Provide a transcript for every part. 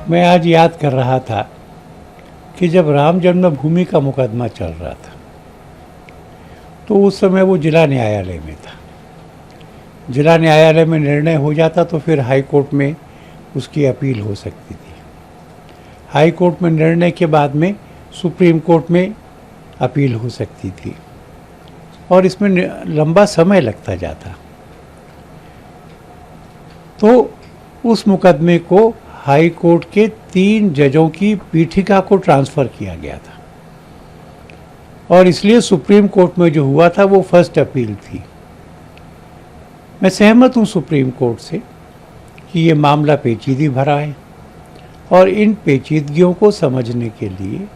मैं आज याद कर रहा था कि जब राम जन्मभूमि का मुकदमा चल रहा था तो उस समय वो जिला न्यायालय में था। जिला न्यायालय में निर्णय हो जाता तो फिर हाई कोर्ट में उसकी अपील हो सकती थी। हाई कोर्ट में निर्णय के बाद में सुप्रीम कोर्ट में अपील हो सकती थी और इसमें लंबा समय लगता जाता। तो उस मुकदमे को हाई कोर्ट के 3 जजों की पीठिका को ट्रांसफ़र किया गया था और इसलिए सुप्रीम कोर्ट में जो हुआ था वो फर्स्ट अपील थी। मैं सहमत हूँ सुप्रीम कोर्ट से कि ये मामला पेचीदी भरा है और इन पेचीदगियों को समझने के लिए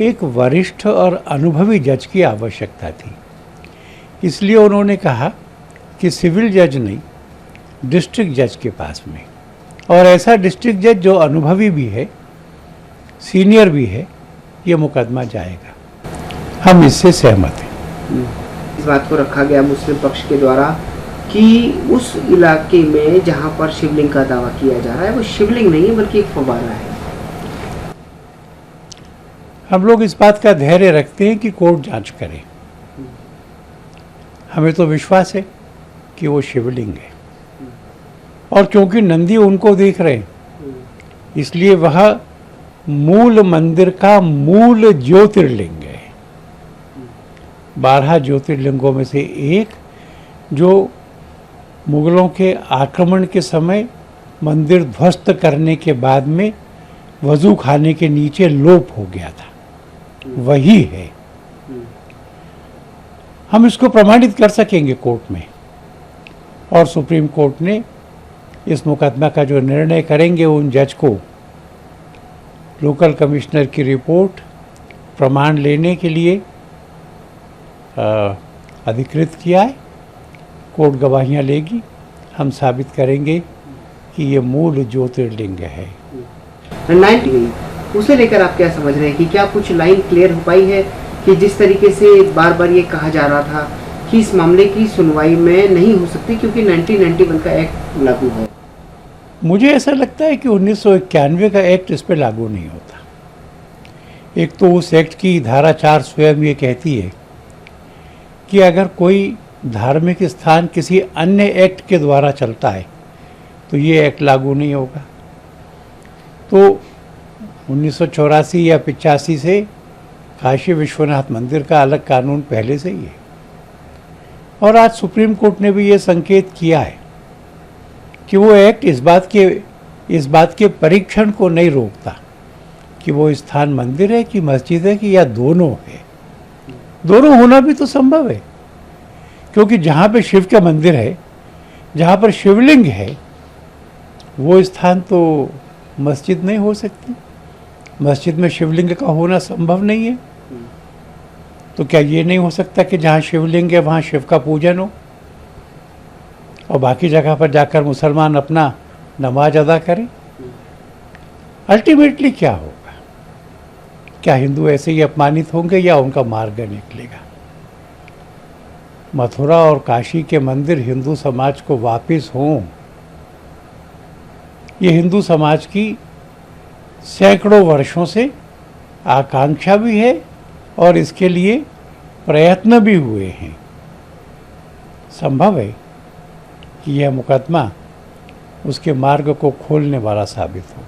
एक वरिष्ठ और अनुभवी जज की आवश्यकता थी। इसलिए उन्होंने कहा कि सिविल जज नहीं, डिस्ट्रिक्ट जज के पास में, और ऐसा डिस्ट्रिक्ट जज जो अनुभवी भी है, सीनियर भी है, ये मुकदमा जाएगा। हम इससे सहमत हैं। इस बात को रखा गया मुस्लिम पक्ष के द्वारा कि उस इलाके में जहां पर शिवलिंग का दावा किया जा रहा है वो शिवलिंग नहीं है बल्कि एक फव्वारा है। हम लोग इस बात का धैर्य रखते हैं कि कोर्ट जांच करे। हमें तो विश्वास है कि वो शिवलिंग है और क्योंकि नंदी उनको देख रहे हैं इसलिए वह मूल मंदिर का मूल ज्योतिर्लिंग है। 12 ज्योतिर्लिंगों में से एक जो मुगलों के आक्रमण के समय मंदिर ध्वस्त करने के बाद में वजू खाने के नीचे लोप हो गया था, वही है। हम इसको प्रमाणित कर सकेंगे कोर्ट में और सुप्रीम कोर्ट ने इस मुकदमा का जो निर्णय करेंगे उन जज को लोकल कमिश्नर की रिपोर्ट प्रमाण लेने के लिए अधिकृत किया है। कोर्ट गवाहियाँ लेगी, हम साबित करेंगे कि ये मूल ज्योतिर्लिंग है। उसे लेकर आप क्या समझ रहे हैं कि क्या कुछ लाइन क्लियर हो पाई है कि जिस तरीके से बार बार ये कहा जा रहा था कि इस मामले की सुनवाई में नहीं हो सकती क्योंकि 1991 का एक्ट लागू है? मुझे ऐसा लगता है कि 1991 का एक्ट इस पर लागू नहीं होता। एक तो उस एक्ट की धारा 4 स्वयं ये कहती है कि अगर कोई धार्मिक स्थान किसी अन्य एक्ट के द्वारा चलता है तो ये एक्ट लागू नहीं होगा। तो 1984 या 85 से काशी विश्वनाथ मंदिर का अलग कानून पहले से ही है और आज सुप्रीम कोर्ट ने भी ये संकेत किया है कि वो एक्ट इस बात के परीक्षण को नहीं रोकता कि वो स्थान मंदिर है कि मस्जिद है कि या दोनों है। दोनों होना भी तो संभव है क्योंकि जहाँ पे शिव का मंदिर है, जहाँ पर शिवलिंग है, वो स्थान तो मस्जिद नहीं हो सकती। मस्जिद में शिवलिंग का होना संभव नहीं है। तो क्या ये नहीं हो सकता कि जहाँ शिवलिंग है वहाँ शिव का पूजन हो और बाकी जगह पर जाकर मुसलमान अपना नमाज अदा करें? अल्टीमेटली क्या होगा? क्या हिंदू ऐसे ही अपमानित होंगे या उनका मार्ग निकलेगा? मथुरा और काशी के मंदिर हिंदू समाज को वापस हों, ये हिंदू समाज की सैकड़ों वर्षों से आकांक्षा भी है और इसके लिए प्रयत्न भी हुए हैं। संभव है कि यह मुकदमा उसके मार्ग को खोलने वाला साबित हो।